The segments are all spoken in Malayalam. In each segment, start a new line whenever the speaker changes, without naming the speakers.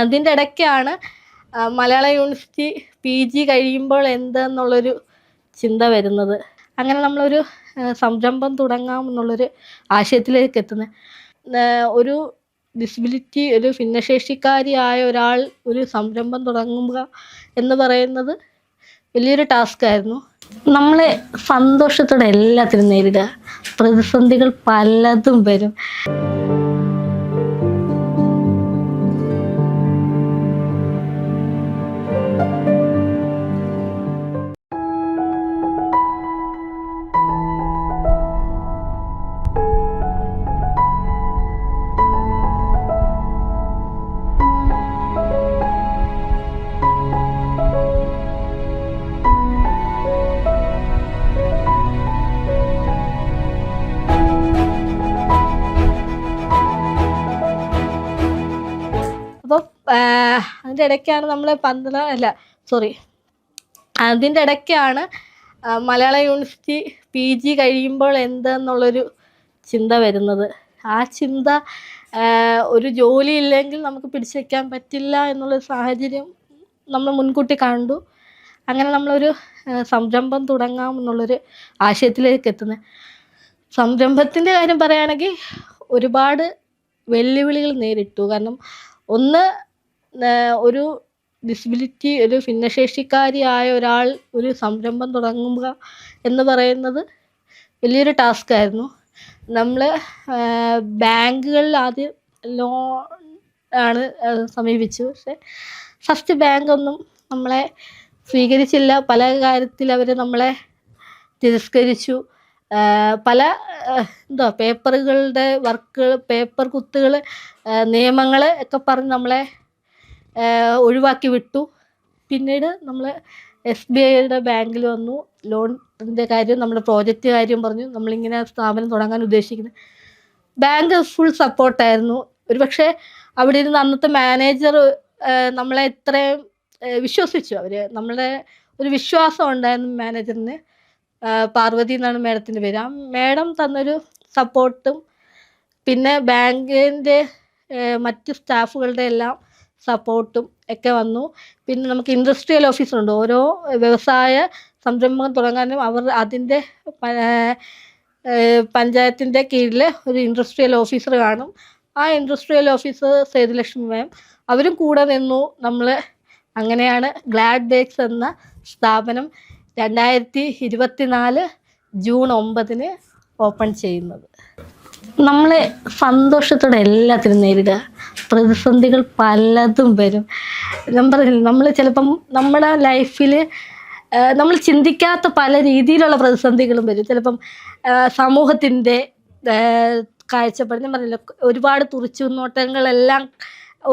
അതിൻ്റെ ഇടയ്ക്കാണ് മലയാള യൂണിവേഴ്സിറ്റി PG കഴിയുമ്പോൾ എന്തെന്നുള്ളൊരു ചിന്ത വരുന്നത്. അങ്ങനെ നമ്മളൊരു സംരംഭം തുടങ്ങാമെന്നുള്ളൊരു ആശയത്തിലേക്ക് എത്തുന്നത്. ഒരു ഒരു ഭിന്നശേഷിക്കാരിയായ ഒരാൾ ഒരു സംരംഭം തുടങ്ങുക എന്ന് പറയുന്നത് വലിയൊരു ടാസ്ക്കായിരുന്നു. നമ്മളെ സന്തോഷത്തോടെ എല്ലാത്തിനും നേരിടുക. പ്രതിസന്ധികൾ പലതും വരും. അപ്പോൾ അതിൻ്റെ ഇടയ്ക്കാണ് നമ്മൾ അതിൻ്റെ ഇടയ്ക്കാണ് മലയാള യൂണിവേഴ്സിറ്റി PG കഴിയുമ്പോൾ എന്തെന്നുള്ളൊരു ചിന്ത വരുന്നത്. ആ ചിന്ത ഒരു ജോലി ഇല്ലെങ്കിൽ നമുക്ക് പിടിച്ചു വയ്ക്കാൻ പറ്റില്ല എന്നുള്ളൊരു സാഹചര്യം നമ്മൾ മുൻകൂട്ടി കണ്ടു. അങ്ങനെ നമ്മളൊരു സംരംഭം തുടങ്ങാമെന്നുള്ളൊരു ആശയത്തിലേക്ക് എത്തുന്നത്. സംരംഭത്തിൻ്റെ കാര്യം പറയുകയാണെങ്കിൽ ഒരുപാട് വെല്ലുവിളികൾ നേരിട്ടു. കാരണം ഒന്ന്, ഒരു ഭിന്നശേഷിക്കാരിയായ ഒരാൾ ഒരു സംരംഭം തുടങ്ങുക എന്ന് പറയുന്നത് വലിയൊരു ടാസ്ക്കായിരുന്നു. നമ്മൾ ബാങ്കുകളിൽ ആദ്യം ലോൺ ആണ് സമീപിച്ചു. പക്ഷേ ഫസ്റ്റ് ബാങ്കൊന്നും നമ്മളെ സ്വീകരിച്ചില്ല. പല കാര്യത്തിൽ അവർ നമ്മളെ തിരസ്കരിച്ചു. പല പേപ്പറുകളുടെ വർക്കുകൾ, പേപ്പർ കുത്തുകൾ, നിയമങ്ങൾ ഒക്കെ പറഞ്ഞ് നമ്മളെ ഒഴിവാക്കി വിട്ടു. പിന്നീട് നമ്മൾ SBIയുടെ ബാങ്കിൽ വന്നു. ലോണിൻ്റെ കാര്യം, നമ്മുടെ പ്രോജക്റ്റ് കാര്യം പറഞ്ഞു. നമ്മളിങ്ങനെ സ്ഥാപനം തുടങ്ങാൻ ഉദ്ദേശിക്കുന്നത്. ബാങ്ക് ഫുൾ സപ്പോർട്ടായിരുന്നു. ഒരുപക്ഷെ അവിടെ ഇരുന്ന് അന്നത്തെ മാനേജർ നമ്മളെ ഇത്രയും വിശ്വസിച്ചു. അവർ നമ്മളെ ഒരു വിശ്വാസം ഉണ്ടായിരുന്നു മാനേജറിന്. പാർവതി എന്നാണ് മാഡത്തിൻ്റെ പേര്. ആ മാഡം തന്നൊരു സപ്പോർട്ടും പിന്നെ ബാങ്കിൻ്റെ മറ്റ് സ്റ്റാഫുകളുടെ എല്ലാം സപ്പോർട്ടും ഒക്കെ വന്നു. പിന്നെ നമുക്ക് ഇൻഡസ്ട്രിയൽ ഓഫീസറുണ്ട്. ഓരോ വ്യവസായ സംരംഭം തുടങ്ങാനും അവർ അതിൻ്റെ പഞ്ചായത്തിൻ്റെ കീഴിൽ ഒരു ഇൻഡസ്ട്രിയൽ ഓഫീസർ കാണും. ആ ഇൻഡസ്ട്രിയൽ ഓഫീസർ സേതുലക്ഷ്മി മാം, അവരും കൂടെ നിന്നു. അങ്ങനെയാണ് ഗ്ലാഡ് ബേക്സ് എന്ന സ്ഥാപനം 2024 ജൂൺ 9 ഓപ്പൺ ചെയ്യുന്നത്. നമ്മളെ സന്തോഷത്തോടെ എല്ലാത്തിനും നേരിടുക. പ്രതിസന്ധികൾ പലതും വരും. ഞാൻ പറഞ്ഞില്ല, നമ്മൾ ചിലപ്പം നമ്മുടെ ലൈഫിൽ നമ്മൾ ചിന്തിക്കാത്ത പല രീതിയിലുള്ള പ്രതിസന്ധികളും വരും. ചിലപ്പം സമൂഹത്തിൻ്റെ കാഴ്ചപ്പാട്, ഞാൻ പറഞ്ഞില്ല, ഒരുപാട് തുറിച്ചുനോട്ടങ്ങളെല്ലാം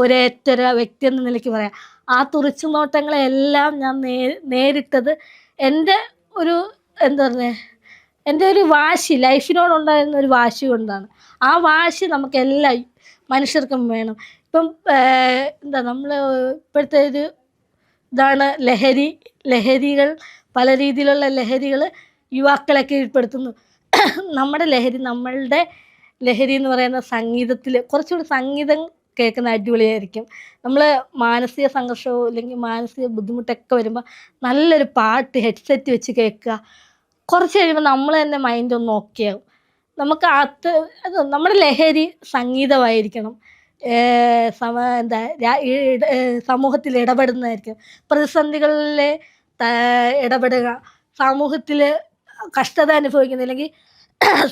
ഒരേറ്റൊരു വ്യക്തി എന്ന നിലയ്ക്ക് പറയാം. ആ തുറിച്ചുനോട്ടങ്ങളെല്ലാം ഞാൻ നേരിട്ടത് എൻ്റെ ഒരു എൻ്റെ ഒരു വാശി, ലൈഫിനോടുണ്ടായിരുന്ന ഒരു വാശി കൊണ്ടാണ്. ആ വാശി നമുക്ക് എല്ലാ മനുഷ്യർക്കും വേണം. ഇപ്പം നമ്മൾ ഇപ്പോഴത്തെ ഒരു ഇതാണ് ലഹരികൾ, പല രീതിയിലുള്ള ലഹരികൾ യുവാക്കളെ കീഴ്പ്പെടുത്തുന്നു. നമ്മളുടെ ലഹരി എന്ന് പറയുന്ന സംഗീതത്തിൽ കുറച്ചുകൂടി സംഗീതം കേൾക്കുന്ന അടിപൊളിയായിരിക്കും. നമ്മൾ മാനസിക സംഘർഷമോ അല്ലെങ്കിൽ മാനസിക ബുദ്ധിമുട്ടൊക്കെ വരുമ്പോൾ നല്ലൊരു പാട്ട് ഹെഡ്സെറ്റ് വെച്ച് കേൾക്കുക. കുറച്ച് കഴിയുമ്പോൾ നമ്മൾ തന്നെ മൈൻഡ് ഒന്ന് ഓക്കെ ആവും. നമുക്ക് നമ്മുടെ ലഹരി സംഗീതമായിരിക്കണം. സമൂഹത്തിൽ ഇടപെടുന്നതായിരിക്കും. പ്രതിസന്ധികളിൽ ഇടപെടുക, സമൂഹത്തിൽ കഷ്ടത അനുഭവിക്കുന്ന അല്ലെങ്കിൽ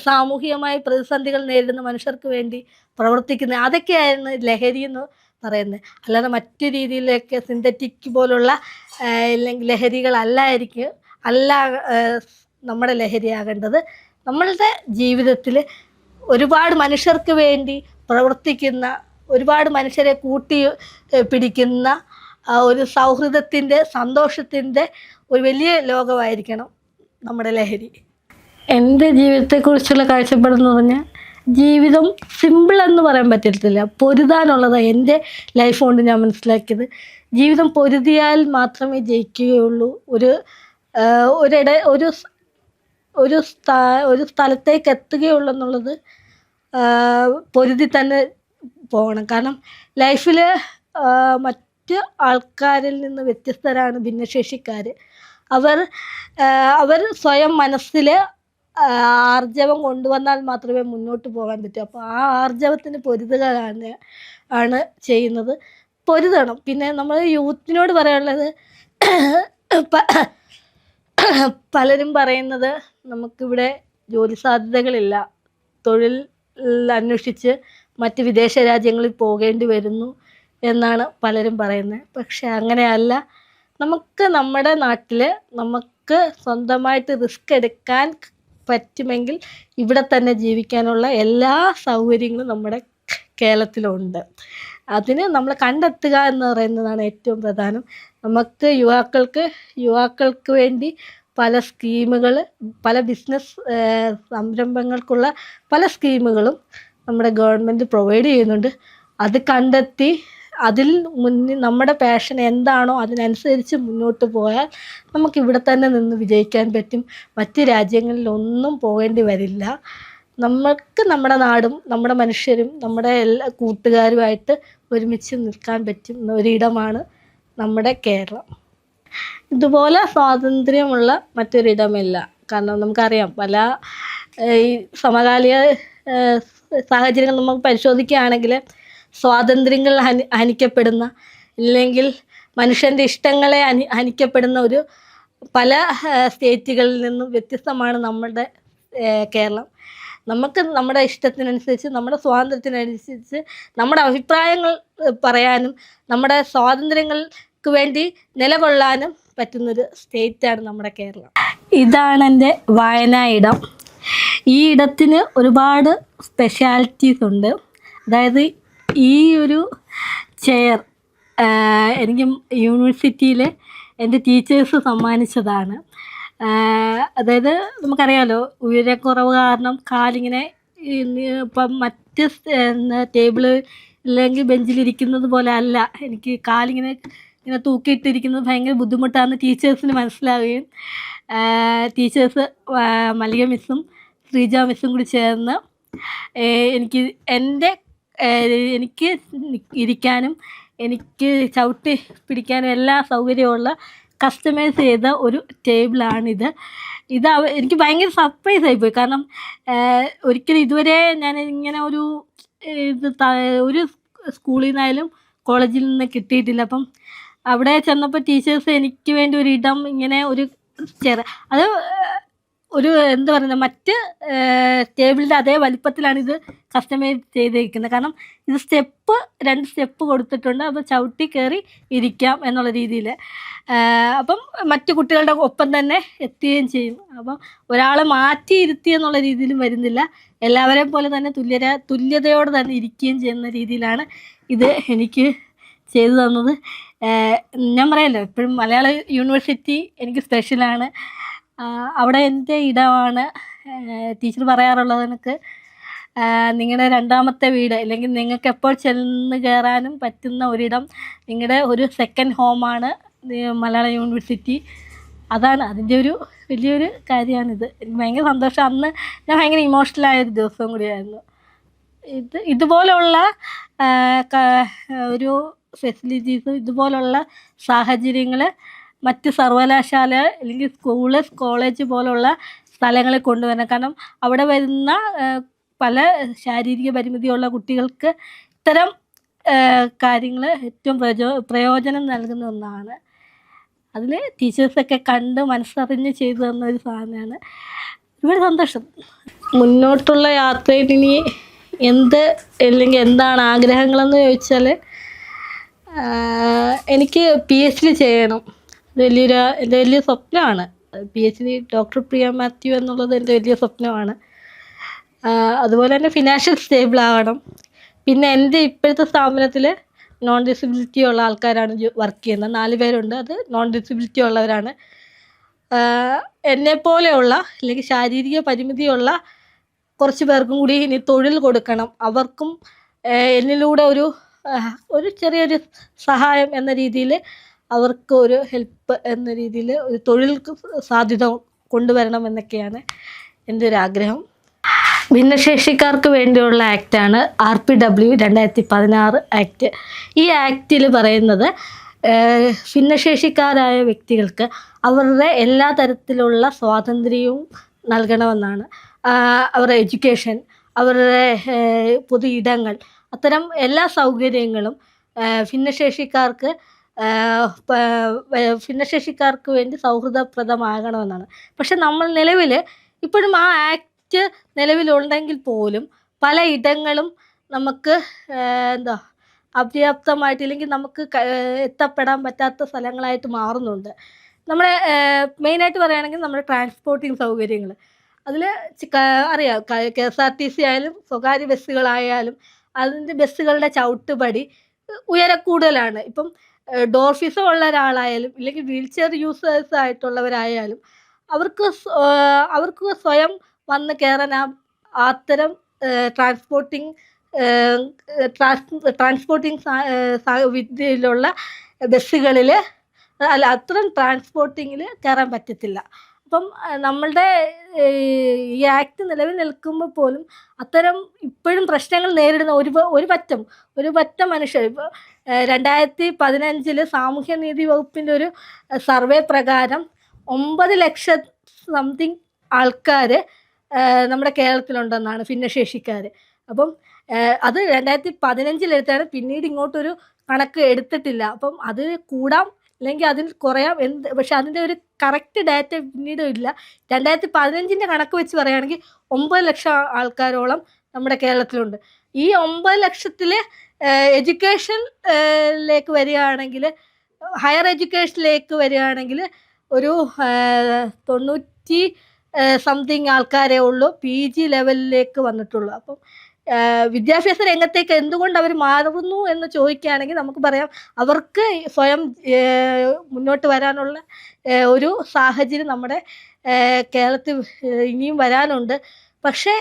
സാമൂഹികമായി പ്രതിസന്ധികൾ നേരിടുന്ന മനുഷ്യർക്ക് വേണ്ടി പ്രവർത്തിക്കുന്നത്, അതൊക്കെയായിരുന്നു ലഹരി എന്ന് പറയുന്നത്. അല്ലാതെ മറ്റു രീതിയിലൊക്കെ സിന്തറ്റിക് പോലുള്ള അല്ലെങ്കിൽ ലഹരികളല്ലായിരിക്കും നമ്മുടെ ലഹരിയാകേണ്ടത്. നമ്മളുടെ ജീവിതത്തിൽ ഒരുപാട് മനുഷ്യർക്ക് വേണ്ടി പ്രവർത്തിക്കുന്ന, ഒരുപാട് മനുഷ്യരെ കൂട്ടി പിടിക്കുന്ന ഒരു സൗഹൃദത്തിൻ്റെ, സന്തോഷത്തിൻ്റെ ഒരു വലിയ ലോകമായിരിക്കണം നമ്മുടെ ലഹരി. എൻ്റെ ജീവിതത്തെക്കുറിച്ചുള്ള കാഴ്ചപ്പാടെന്ന് പറഞ്ഞാൽ, ജീവിതം സിമ്പിളെന്ന് പറയാൻ പറ്റത്തില്ല, പൊരുതാനുള്ളതാണ് എൻ്റെ ലൈഫ് കൊണ്ട് ഞാൻ മനസ്സിലാക്കിയത്. ജീവിതം പൊരുതിയാൽ മാത്രമേ ജയിക്കുകയുള്ളൂ. ഒരു സ്ഥലത്തേക്ക് എത്തുകയുള്ളൂ എന്നുള്ളത് പൊരുതി തന്നെ പോകണം. കാരണം ലൈഫിൽ മറ്റ് ആൾക്കാരിൽ നിന്ന് വ്യത്യസ്തരാണ് ഭിന്നശേഷിക്കാർ. അവർ അവർ സ്വയം മനസ്സിൽ ആർജവം കൊണ്ടുവന്നാൽ മാത്രമേ മുന്നോട്ട് പോകാൻ പറ്റൂ. അപ്പോൾ ആ ആർജവത്തിന് ആണ് ചെയ്യുന്നത്. പൊരുതണം. പിന്നെ നമ്മൾ യൂത്തിനോട് പറയാനുള്ളത്, പലരും പറയുന്നത് നമുക്കിവിടെ ജോലി സാധ്യതകളില്ല, തൊഴിൽ അന്വേഷിച്ച് മറ്റ് വിദേശ രാജ്യങ്ങളിൽ പോകേണ്ടി വരുന്നു എന്നാണ് പലരും പറയുന്നത്. പക്ഷെ അങ്ങനെയല്ല. നമുക്ക് നമ്മുടെ നാട്ടിൽ നമുക്ക് സ്വന്തമായിട്ട് റിസ്ക് എടുക്കാൻ പറ്റുമെങ്കിൽ ഇവിടെ തന്നെ ജീവിക്കാനുള്ള എല്ലാ സൗകര്യങ്ങളും നമ്മുടെ കേരളത്തിലുണ്ട്. അതിന് നമ്മൾ കണ്ടെത്തുക എന്ന് പറയുന്നതാണ് ഏറ്റവും പ്രധാനം. നമുക്ക് യുവാക്കൾക്ക് വേണ്ടി പല സ്കീമുകൾ, പല ബിസിനസ് സംരംഭങ്ങൾക്കുള്ള പല സ്കീമുകളും നമ്മുടെ ഗവൺമെൻറ് പ്രൊവൈഡ് ചെയ്യുന്നുണ്ട്. അത് കണ്ടെത്തി അതിൽ മുന്നിൽ നമ്മുടെ പാഷൻ എന്താണോ അതിനനുസരിച്ച് മുന്നോട്ട് പോയാൽ നമുക്കിവിടെ തന്നെ നിന്ന് വിജയിക്കാൻ പറ്റും. മറ്റ് രാജ്യങ്ങളിലൊന്നും പോകേണ്ടി വരില്ല. നമുക്ക് നമ്മുടെ നാടും നമ്മുടെ മനുഷ്യരും നമ്മുടെ എല്ലാ കൂട്ടുകാരുമായിട്ട് ഒരുമിച്ച് നിൽക്കാൻ പറ്റുന്ന ഒരിടമാണ് നമ്മുടെ കേരളം. ഇതുപോലെ സ്വാതന്ത്ര്യമുള്ള മറ്റൊരിടമില്ല. കാരണം നമുക്കറിയാം, പല ഈ സമകാലിക സാഹചര്യങ്ങൾ നമുക്ക് പരിശോധിക്കുകയാണെങ്കിൽ സ്വാതന്ത്ര്യങ്ങൾ ഹനിക്കപ്പെടുന്ന, ഇല്ലെങ്കിൽ മനുഷ്യൻ്റെ ഇഷ്ടങ്ങളെ ഹനിക്കപ്പെടുന്ന ഒരു പല സ്റ്റേറ്റുകളിൽ നിന്നും വ്യത്യസ്തമാണ് നമ്മുടെ കേരളം. നമുക്ക് നമ്മുടെ ഇഷ്ടത്തിനനുസരിച്ച്, നമ്മുടെ സ്വാതന്ത്ര്യത്തിനനുസരിച്ച് നമ്മുടെ അഭിപ്രായങ്ങൾ പറയാനും നമ്മുടെ സ്വാതന്ത്ര്യങ്ങൾക്ക് വേണ്ടി നിലകൊള്ളാനും പറ്റുന്നൊരു സ്റ്റേറ്റാണ് നമ്മുടെ കേരളം. ഇതാണ് എൻ്റെ വായനാ ഇടം. ഈ ഇടത്തിന് ഒരുപാട് സ്പെഷ്യാലിറ്റീസ് ഉണ്ട്. അതായത് ഈ ഒരു ചെയർ എനിക്ക് യൂണിവേഴ്സിറ്റിയിൽ എൻ്റെ ടീച്ചേഴ്സ് സമ്മാനിച്ചതാണ്. അതായത് നമുക്കറിയാമല്ലോ, ഉയരക്കുറവ് കാരണം കാലിങ്ങനെ ഇപ്പം മറ്റ് ടേബിള് ഇല്ലെങ്കിൽ ബെഞ്ചിലിരിക്കുന്നത് പോലെ അല്ല, എനിക്ക് ഇങ്ങനെ തൂക്കിയിട്ടിരിക്കുന്നത് ഭയങ്കര ബുദ്ധിമുട്ടാണെന്ന് ടീച്ചേഴ്സിന് മനസ്സിലാവുകയും ടീച്ചേഴ്സ് മല്ലിക മിസ്സും ശ്രീജ മിസ്സും കൂടി ചേർന്ന് എനിക്ക് ഇരിക്കാനും എനിക്ക് ചവിട്ടി പിടിക്കാനും എല്ലാ സൗകര്യമുള്ള കസ്റ്റമൈസ് ചെയ്ത ഒരു ടേബിളാണിത്. എനിക്ക് ഭയങ്കര സർപ്രൈസ് ആയിപ്പോയി. കാരണം ഒരിക്കലും ഇതുവരെ ഞാൻ ഇങ്ങനെ ഒരു സ്കൂളിൽ നിന്നായാലും കോളേജിൽ നിന്ന് കിട്ടിയിട്ടില്ല. അപ്പം അവിടെ ചെന്നപ്പോൾ ടീച്ചേഴ്സ് എനിക്ക് വേണ്ടി ഒരിടം ഇങ്ങനെ ഒരു അത് ഒരു എന്താ പറയുന്നത്, മറ്റ് ടേബിളിൻ്റെ അതേ വലിപ്പത്തിലാണിത് കസ്റ്റമൈസ് ചെയ്തിരിക്കുന്നത്. കാരണം ഇത് 2 സ്റ്റെപ്പ് കൊടുത്തിട്ടുണ്ട്. അപ്പോൾ ചവിട്ടി കയറി ഇരിക്കാം എന്നുള്ള രീതിയിൽ. അപ്പം മറ്റു കുട്ടികളുടെ ഒപ്പം തന്നെ എത്തുകയും ചെയ്യും. അപ്പം ഒരാളെ മാറ്റി ഇരുത്തി എന്നുള്ള രീതിയിലും വരുന്നില്ല. എല്ലാവരെയും പോലെ തന്നെ തുല്യതയോടെ തന്നെ ഇരിക്കുകയും ചെയ്യുന്ന രീതിയിലാണ് ഇത് എനിക്ക് ചെയ്തു തന്നത്. ഞാൻ പറയാമല്ലോ, എപ്പോഴും മലയാള യൂണിവേഴ്സിറ്റി എനിക്ക് സ്പെഷ്യലാണ്. അവിടെ എൻ്റെ ഇടമാണ്. ടീച്ചർ പറയാറുള്ളത് എനിക്ക് നിങ്ങളുടെ 2ാമത്തെ വീട്, അല്ലെങ്കിൽ നിങ്ങൾക്ക് എപ്പോൾ ചെന്ന് കയറാനും പറ്റുന്ന ഒരിടം, നിങ്ങളുടെ ഒരു സെക്കൻഡ് ഹോമാണ് മലയാള യൂണിവേഴ്സിറ്റി. അതിൻ്റെ ഒരു വലിയൊരു കാര്യമാണിത്. എനിക്ക് ഭയങ്കര സന്തോഷം. അന്ന് ഞാൻ ഭയങ്കര ഇമോഷണലായൊരു ദിവസവും കൂടിയായിരുന്നു. ഇതുപോലുള്ള ഒരു ഫെസിലിറ്റീസ്, ഇതുപോലുള്ള സാഹചര്യങ്ങൾ മറ്റ് സർവകലാശാല അല്ലെങ്കിൽ സ്കൂള്, കോളേജ് പോലുള്ള സ്ഥലങ്ങളിൽ കൊണ്ടുവരണം. കാരണം അവിടെ വരുന്ന പല ശാരീരിക പരിമിതിയുള്ള കുട്ടികൾക്ക് ഇത്തരം കാര്യങ്ങൾ ഏറ്റവും പ്രയോജനം നൽകുന്ന ഒന്നാണ്. അതിൽ ടീച്ചേഴ്സൊക്കെ കണ്ട് മനസ്സറിഞ്ഞ് ചെയ്തു തന്ന ഒരു സാധനമാണ്. ഒരുപാട് സന്തോഷം. മുന്നോട്ടുള്ള യാത്രയിൽ ഇനി എന്താണ് ആഗ്രഹങ്ങളെന്ന് ചോദിച്ചാൽ, എനിക്ക് PhD ചെയ്യണം. എൻ്റെ വലിയ സ്വപ്നമാണ്. PhD ഡോക്ടർ പ്രിയ മാത്യു എന്നുള്ളത് എൻ്റെ വലിയ സ്വപ്നമാണ്. അതുപോലെ തന്നെ ഫിനാൻഷ്യൽ സ്റ്റേബിൾ ആവണം. പിന്നെ എൻ്റെ ഇപ്പോഴത്തെ സ്ഥാപനത്തിൽ നോൺ ഡിസബിലിറ്റി ഉള്ള ആൾക്കാരാണ് വർക്ക് ചെയ്യുന്നത്. 4 പേരുണ്ട്. അത് നോൺ ഡിസബിലിറ്റി ഉള്ളവരാണ്. എന്നെപ്പോലെയുള്ള അല്ലെങ്കിൽ ശാരീരിക പരിമിതിയുള്ള കുറച്ച് പേർക്കും കൂടി ഇനി തൊഴിൽ കൊടുക്കണം. അവർക്കും എന്നിലൂടെ ഒരു ചെറിയൊരു സഹായം എന്ന രീതിയിൽ, അവർക്ക് ഒരു ഹെൽപ്പ് എന്ന രീതിയിൽ ഒരു തൊഴിൽ സാധ്യത കൊണ്ടുവരണം എന്നൊക്കെയാണ് എൻ്റെ ഒരു ആഗ്രഹം. ഭിന്നശേഷിക്കാർക്ക് വേണ്ടിയുള്ള ആക്റ്റാണ് RPW 2016 ആക്ട്. ഈ ആക്റ്റിൽ പറയുന്നത് ഭിന്നശേഷിക്കാരായ വ്യക്തികൾക്ക് അവരുടെ എല്ലാ തരത്തിലുള്ള സ്വാതന്ത്ര്യവും നൽകണമെന്നാണ്. അവരുടെ എഡ്യൂക്കേഷൻ, അവരുടെ പൊതു ഇടങ്ങൾ, അത്തരം എല്ലാ സൗകര്യങ്ങളും ഭിന്നശേഷിക്കാർക്ക് ഭിന്നശേഷിക്കാർക്ക് വേണ്ടി സൗഹൃദപ്രദമാകണമെന്നാണ്. പക്ഷെ നമ്മൾ നിലവിൽ ഇപ്പോഴും ആ ആക്ട് നിലവിലുണ്ടെങ്കിൽ പോലും പല ഇടങ്ങളും നമുക്ക് എന്താ അപര്യാപ്തമായിട്ട്, ഇല്ലെങ്കിൽ നമുക്ക് എത്തപ്പെടാൻ പറ്റാത്ത സ്ഥലങ്ങളായിട്ട് മാറുന്നുണ്ട്. നമ്മുടെ മെയിനായിട്ട് പറയുകയാണെങ്കിൽ നമ്മുടെ ട്രാൻസ്പോർട്ടിങ് സൗകര്യങ്ങൾ അതിൽ അറിയാം, KSRTC ആയാലും സ്വകാര്യ ബസ്സുകളായാലും അതിൻ്റെ ബസ്സുകളുടെ ചവിട്ടുപടി ഉയരക്കൂടുതലാണ്. ഇപ്പം ഡോർഫിസം ഉള്ള ഒരാളായാലും ഇല്ലെങ്കിൽ വീൽ ചെയർ യൂസേഴ്സ് ആയിട്ടുള്ളവരായാലും അവർക്ക് സ്വയം വന്ന് കയറാൻ അത്തരം ട്രാൻസ്പോർട്ടിങ് വിദ്യയിലുള്ള ബസ്സുകളിൽ അത്തരം ട്രാൻസ്പോർട്ടിങ്ങിൽ കയറാൻ പറ്റത്തില്ല. അപ്പം നമ്മളുടെ ഈ ആക്ട് നിലവിൽ നിൽക്കുമ്പോൾ പോലും അത്തരം ഇപ്പോഴും പ്രശ്നങ്ങൾ നേരിടുന്ന ഒരു പറ്റം മനുഷ്യർ. ഇപ്പോൾ 2015 സാമൂഹ്യനീതി വകുപ്പിൻ്റെ ഒരു സർവേ പ്രകാരം 9 ലക്ഷം സംതിങ് ആൾക്കാർ നമ്മുടെ കേരളത്തിലുണ്ടെന്നാണ് ഭിന്നശേഷിക്കാർ. അപ്പം അത് 2015 എടുത്താണ്, പിന്നീട് ഇങ്ങോട്ടൊരു കണക്ക് എടുത്തിട്ടില്ല. അപ്പം അത് കൂടാം അല്ലെങ്കിൽ അതിൽ കുറയാം, പക്ഷെ അതിൻ്റെ ഒരു കറക്റ്റ് ഡാറ്റ പിന്നീട് ഇല്ല. 2015 കണക്ക് വെച്ച് പറയുകയാണെങ്കിൽ 9 ലക്ഷം ആൾക്കാരോളം നമ്മുടെ കേരളത്തിലുണ്ട്. ഈ 9 ലക്ഷത്തിൽ എഡ്യൂക്കേഷനിലേക്ക് വരികയാണെങ്കിൽ, ഹയർ എഡ്യൂക്കേഷനിലേക്ക് വരികയാണെങ്കിൽ ഒരു 90 സംതിങ് ആൾക്കാരേ ഉള്ളൂ PG ലെവലിലേക്ക് വന്നിട്ടുള്ളൂ. അപ്പം വിദ്യാഭ്യാസ രംഗത്തേക്ക് എന്തുകൊണ്ട് അവർ മാറുന്നു എന്ന് ചോദിക്കുകയാണെങ്കിൽ നമുക്ക് പറയാം, അവർക്ക് സ്വയം മുന്നോട്ട് വരാനുള്ള ഒരു സാഹചര്യം നമ്മുടെ കേരളത്തിൽ ഇനിയും വരാനുണ്ട്. പക്ഷേ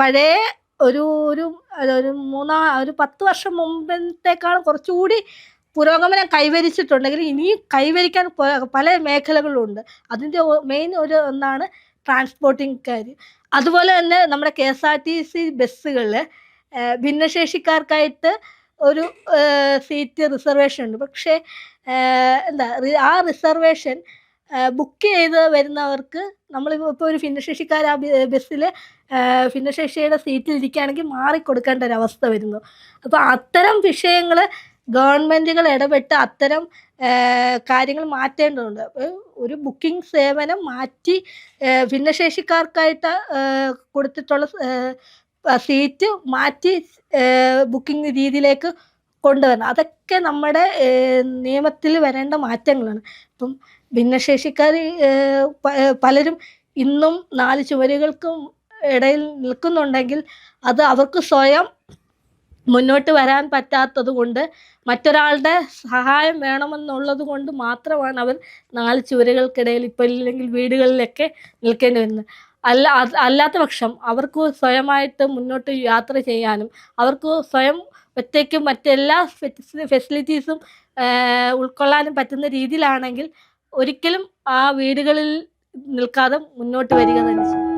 പഴയ ഒരു 10 വർഷം മുമ്പത്തേക്കാളും കുറച്ചുകൂടി പുരോഗമനം കൈവരിച്ചിട്ടുണ്ടെങ്കിൽ ഇനിയും കൈവരിക്കാൻ പല മേഖലകളുണ്ട്. അതിൻ്റെ മെയിൻ ഒന്നാണ് ട്രാൻസ്പോർട്ടിങ് കാര്യം. അതുപോലെ തന്നെ നമ്മുടെ KSRTC ബസ്സുകളിൽ ഭിന്നശേഷിക്കാർക്കായിട്ട് ഒരു സീറ്റ് റിസർവേഷൻ ഉണ്ട്. പക്ഷേ ആ റിസർവേഷൻ ബുക്ക് ചെയ്ത് വരുന്നവർക്ക് ഇപ്പോൾ ഒരു ഭിന്നശേഷിക്കാർ ആ ബസ്സിൽ ഭിന്നശേഷിയുടെ സീറ്റിൽ ഇരിക്കുകയാണെങ്കിൽ മാറിക്കൊടുക്കേണ്ട ഒരവസ്ഥ വരുന്നു. അപ്പോൾ അത്തരം വിഷയങ്ങൾ ഗവൺമെൻറ്റുകൾ ഇടപെട്ട് അത്തരം കാര്യങ്ങൾ മാറ്റേണ്ടതുണ്ട്. ഒരു ബുക്കിംഗ് സേവനം മാറ്റി ഭിന്നശേഷിക്കാർക്കായിട്ട് കൊടുത്തിട്ടുള്ള സീറ്റ് മാറ്റി ബുക്കിംഗ് രീതിയിലേക്ക് കൊണ്ടുവരണം. അതൊക്കെ നമ്മുടെ നിയമത്തിൽ വരേണ്ട മാറ്റങ്ങളാണ്. ഇപ്പം ഭിന്നശേഷിക്കാർ പലരും ഇന്നും 4 ചുവരുകൾക്കും ഇടയിൽ നിൽക്കുന്നുണ്ടെങ്കിൽ അത് അവർക്ക് സ്വയം മുന്നോട്ട് വരാൻ പറ്റാത്തത് കൊണ്ട്, മറ്റൊരാളുടെ സഹായം വേണമെന്നുള്ളത് കൊണ്ട് മാത്രമാണ് അവർ 4 ചുവരുകൾക്കിടയിൽ ഇപ്പോൾ ഇല്ലെങ്കിൽ വീടുകളിലൊക്കെ നിൽക്കേണ്ടി വരുന്നത്. അല്ലാത്ത പക്ഷം അവർക്ക് സ്വയമായിട്ട് മുന്നോട്ട് യാത്ര ചെയ്യാനും അവർക്ക് സ്വയം ഒറ്റയ്ക്ക് മറ്റെല്ലാ ഫെസിലിറ്റീസും ഉൾക്കൊള്ളാനും പറ്റുന്ന രീതിയിലാണെങ്കിൽ ഒരിക്കലും ആ വീടുകളിൽ നിൽക്കാതെ മുന്നോട്ട് വരിക തന്നെ ചെയ്യും.